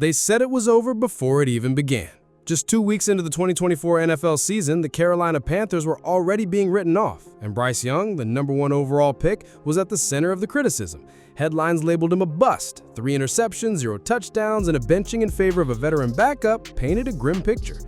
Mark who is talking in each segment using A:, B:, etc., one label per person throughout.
A: They said it was over before it even began. Just 2 weeks into the 2024 NFL season, the Carolina Panthers were already being written off, and Bryce Young, the #1 overall pick, was at the center of the criticism. Headlines labeled him a bust. 3 interceptions, 0 touchdowns, and a benching in favor of a veteran backup painted a grim picture.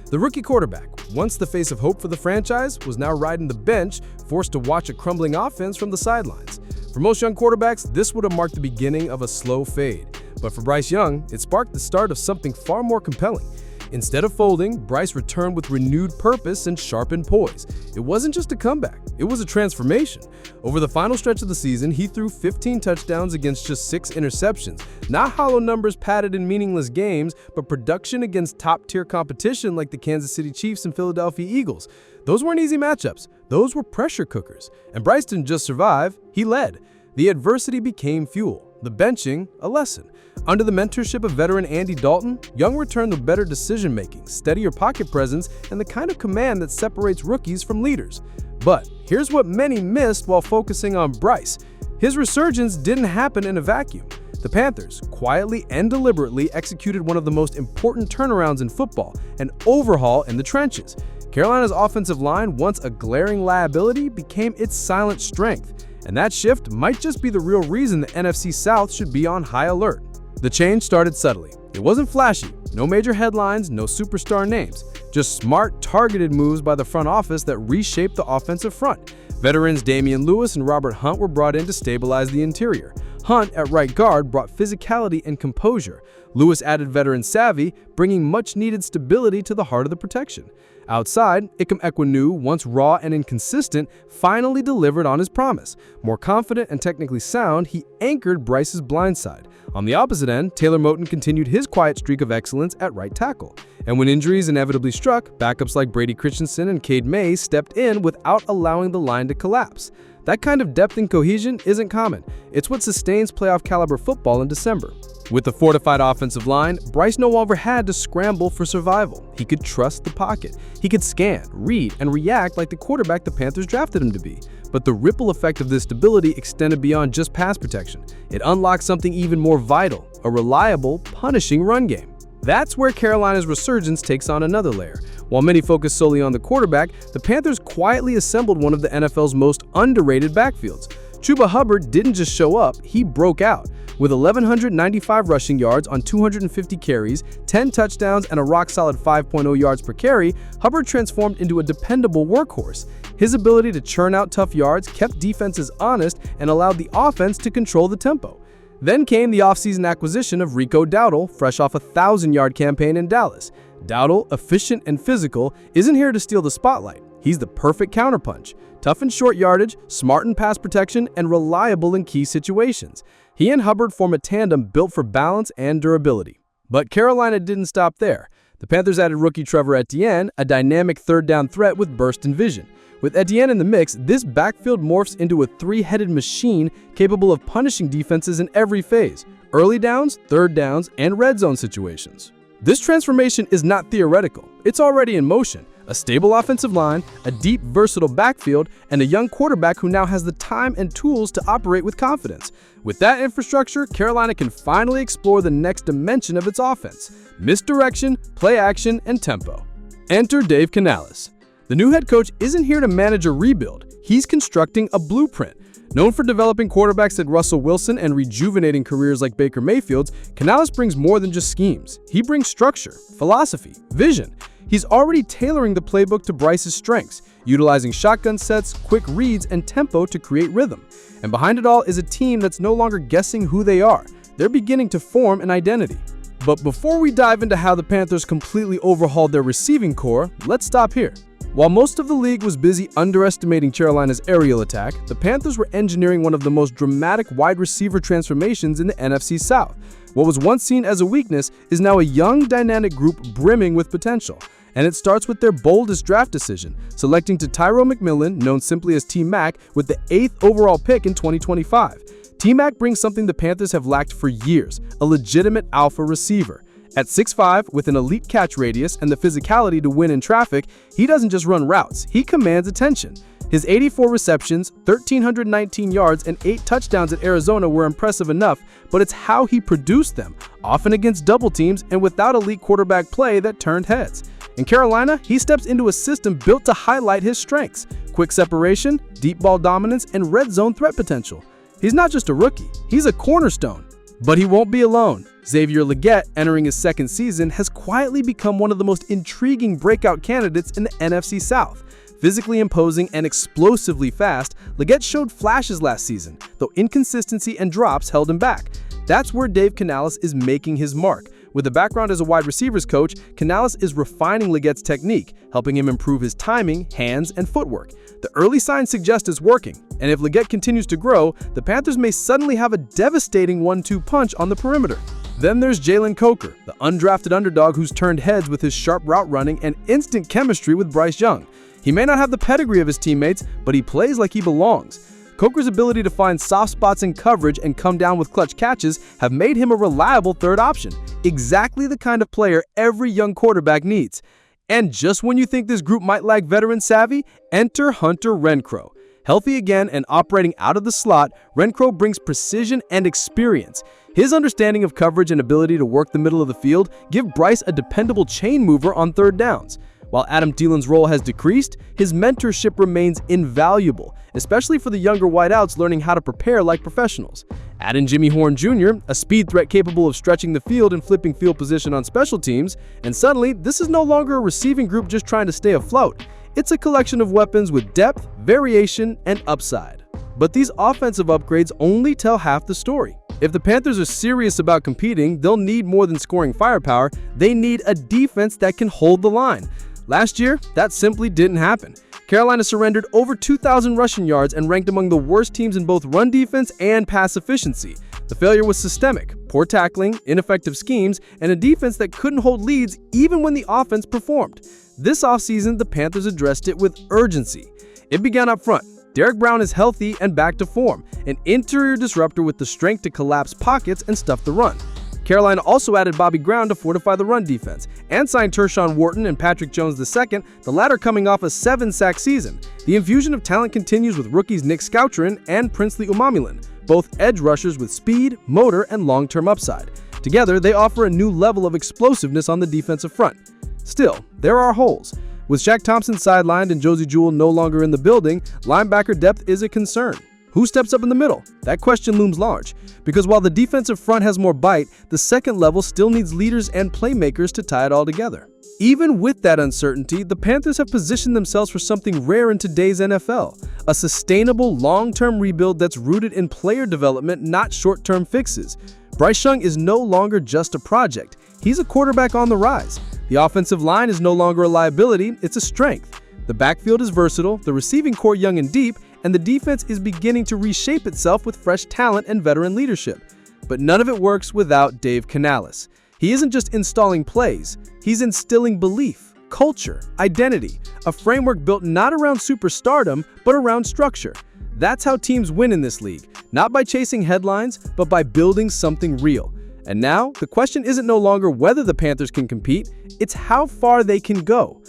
A: The rookie quarterback, once the face of hope for the franchise, was now riding the bench, forced to watch a crumbling offense from the sidelines. For most young quarterbacks, this would have marked the beginning of a slow fade. But for Bryce Young, it sparked the start of something far more compelling. Instead of folding, Bryce returned with renewed purpose and sharpened poise. It wasn't just a comeback, it was a transformation. Over the final stretch of the season, he threw 15 touchdowns against just 6 interceptions. Not hollow numbers padded in meaningless games, but production against top-tier competition like the Kansas City Chiefs and Philadelphia Eagles. Those weren't easy matchups, those were pressure cookers. And Bryce didn't just survive, he led. The adversity became fuel, the benching a lesson. Under the mentorship of veteran Andy Dalton, Young returned with better decision-making, steadier pocket presence, and the kind of command that separates rookies from leaders. But here's what many missed while focusing on Bryce. His resurgence didn't happen in a vacuum. The Panthers, quietly and deliberately, executed one of the most important turnarounds in football, an overhaul in the trenches. Carolina's offensive line, once a glaring liability, became its silent strength. And that shift might just be the real reason the NFC South should be on high alert. The change started subtly. It wasn't flashy, no major headlines, no superstar names, just smart, targeted moves by the front office that reshaped the offensive front. Veterans Damian Lewis and Robert Hunt were brought in to stabilize the interior. Hunt, at right guard, brought physicality and composure. Lewis added veteran savvy, bringing much-needed stability to the heart of the protection. Outside, Ikem Ekwonu, once raw and inconsistent, finally delivered on his promise. More confident and technically sound, he anchored Bryce's blindside. On the opposite end, Taylor Moton continued his quiet streak of excellence at right tackle. And when injuries inevitably struck, backups like Brady Christensen and Cade May stepped in without allowing the line to collapse. That kind of depth and cohesion isn't common. It's what sustains playoff-caliber football in December. With the fortified offensive line, Bryce no longer had to scramble for survival. He could trust the pocket. He could scan, read, and react like the quarterback the Panthers drafted him to be. But the ripple effect of this stability extended beyond just pass protection. It unlocked something even more vital, a reliable, punishing run game. That's where Carolina's resurgence takes on another layer. While many focus solely on the quarterback, the Panthers quietly assembled one of the NFL's most underrated backfields. Chuba Hubbard didn't just show up, he broke out. With 1,195 rushing yards on 250 carries, 10 touchdowns, and a rock-solid 5.0 yards per carry, Hubbard transformed into a dependable workhorse. His ability to churn out tough yards kept defenses honest and allowed the offense to control the tempo. Then came the offseason acquisition of Rico Dowdle, fresh off a 1,000-yard campaign in Dallas. Dowdle, efficient and physical, isn't here to steal the spotlight. He's the perfect counterpunch. Tough in short yardage, smart in pass protection, and reliable in key situations. He and Hubbard form a tandem built for balance and durability. But Carolina didn't stop there. The Panthers added rookie Trevor Etienne, a dynamic third-down threat with burst and vision. With Etienne in the mix, this backfield morphs into a 3-headed machine capable of punishing defenses in every phase: early downs, third downs, and red zone situations. This transformation is not theoretical. It's already in motion. A stable offensive line, a deep, versatile backfield, and a young quarterback who now has the time and tools to operate with confidence. With that infrastructure, Carolina can finally explore the next dimension of its offense: misdirection, play action, and tempo. Enter Dave Canales. The new head coach isn't here to manage a rebuild. He's constructing a blueprint. Known for developing quarterbacks like Russell Wilson and rejuvenating careers like Baker Mayfield's, Canales brings more than just schemes. He brings structure, philosophy, vision. He's already tailoring the playbook to Bryce's strengths, utilizing shotgun sets, quick reads, and tempo to create rhythm. And behind it all is a team that's no longer guessing who they are. They're beginning to form an identity. But before we dive into how the Panthers completely overhauled their receiving core, let's stop here. While most of the league was busy underestimating Carolina's aerial attack, the Panthers were engineering one of the most dramatic wide receiver transformations in the NFC South. What was once seen as a weakness is now a young, dynamic group brimming with potential. And it starts with their boldest draft decision, selecting Tyro McMillan, known simply as T-Mac, with the 8th overall pick in 2025. T-Mac brings something the Panthers have lacked for years: a legitimate alpha receiver. At 6'5", with an elite catch radius and the physicality to win in traffic, he doesn't just run routes, he commands attention. His 84 receptions, 1,319 yards, and 8 touchdowns at Arizona were impressive enough, but it's how he produced them, often against double teams and without elite quarterback play, that turned heads. In Carolina, he steps into a system built to highlight his strengths: quick separation, deep ball dominance, and red zone threat potential. He's not just a rookie, he's a cornerstone. But he won't be alone. Xavier Legette, entering his second season, has quietly become one of the most intriguing breakout candidates in the NFC South. Physically imposing and explosively fast, Legette showed flashes last season, though inconsistency and drops held him back. That's where Dave Canales is making his mark. With a background as a wide receivers coach, Canales is refining Legette's technique, helping him improve his timing, hands, and footwork. The early signs suggest it's working, and if Legette continues to grow, the Panthers may suddenly have a devastating 1-2 punch on the perimeter. Then there's Jalen Coker, the undrafted underdog who's turned heads with his sharp route running and instant chemistry with Bryce Young. He may not have the pedigree of his teammates, but he plays like he belongs. Coker's ability to find soft spots in coverage and come down with clutch catches have made him a reliable third option, exactly the kind of player every young quarterback needs. And just when you think this group might lack veteran savvy, enter Hunter Renfrow. Healthy again and operating out of the slot, Renfrow brings precision and experience. His understanding of coverage and ability to work the middle of the field give Bryce a dependable chain mover on third downs. While Adam Thielen's role has decreased, his mentorship remains invaluable, especially for the younger wideouts learning how to prepare like professionals. Add in Jimmy Horn Jr., a speed threat capable of stretching the field and flipping field position on special teams, and suddenly this is no longer a receiving group just trying to stay afloat. It's a collection of weapons with depth, variation, and upside. But these offensive upgrades only tell half the story. If the Panthers are serious about competing, they'll need more than scoring firepower. They need a defense that can hold the line. Last year, that simply didn't happen. Carolina surrendered over 2,000 rushing yards and ranked among the worst teams in both run defense and pass efficiency. The failure was systemic: poor tackling, ineffective schemes, and a defense that couldn't hold leads even when the offense performed. This offseason, the Panthers addressed it with urgency. It began up front. Derek Brown is healthy and back to form, an interior disruptor with the strength to collapse pockets and stuff the run. Carolina also added Bobby Brown to fortify the run defense, and signed Tershawn Wharton and Patrick Jones II, the latter coming off a 7-sack season. The infusion of talent continues with rookies Nick Scoutrin and Princely Umamulan, both edge rushers with speed, motor, and long-term upside. Together, they offer a new level of explosiveness on the defensive front. Still, there are holes. With Shaq Thompson sidelined and Josie Jewell no longer in the building, linebacker depth is a concern. Who steps up in the middle? That question looms large, because while the defensive front has more bite, the second level still needs leaders and playmakers to tie it all together. Even with that uncertainty, the Panthers have positioned themselves for something rare in today's NFL: a sustainable, long-term rebuild that's rooted in player development, not short-term fixes. Bryce Young is no longer just a project. He's a quarterback on the rise. The offensive line is no longer a liability, it's a strength. The backfield is versatile, the receiving core young and deep, and the defense is beginning to reshape itself with fresh talent and veteran leadership. But none of it works without Dave Canales. He isn't just installing plays, he's instilling belief, culture, identity, a framework built not around superstardom, but around structure. That's how teams win in this league, not by chasing headlines, but by building something real. And now, the question isn't no longer whether the Panthers can compete, it's how far they can go.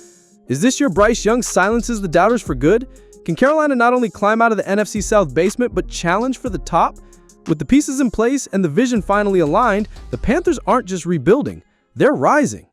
A: Is this your Bryce Young silences the doubters for good? Can Carolina not only climb out of the NFC South basement, but challenge for the top? With the pieces in place and the vision finally aligned, the Panthers aren't just rebuilding, they're rising.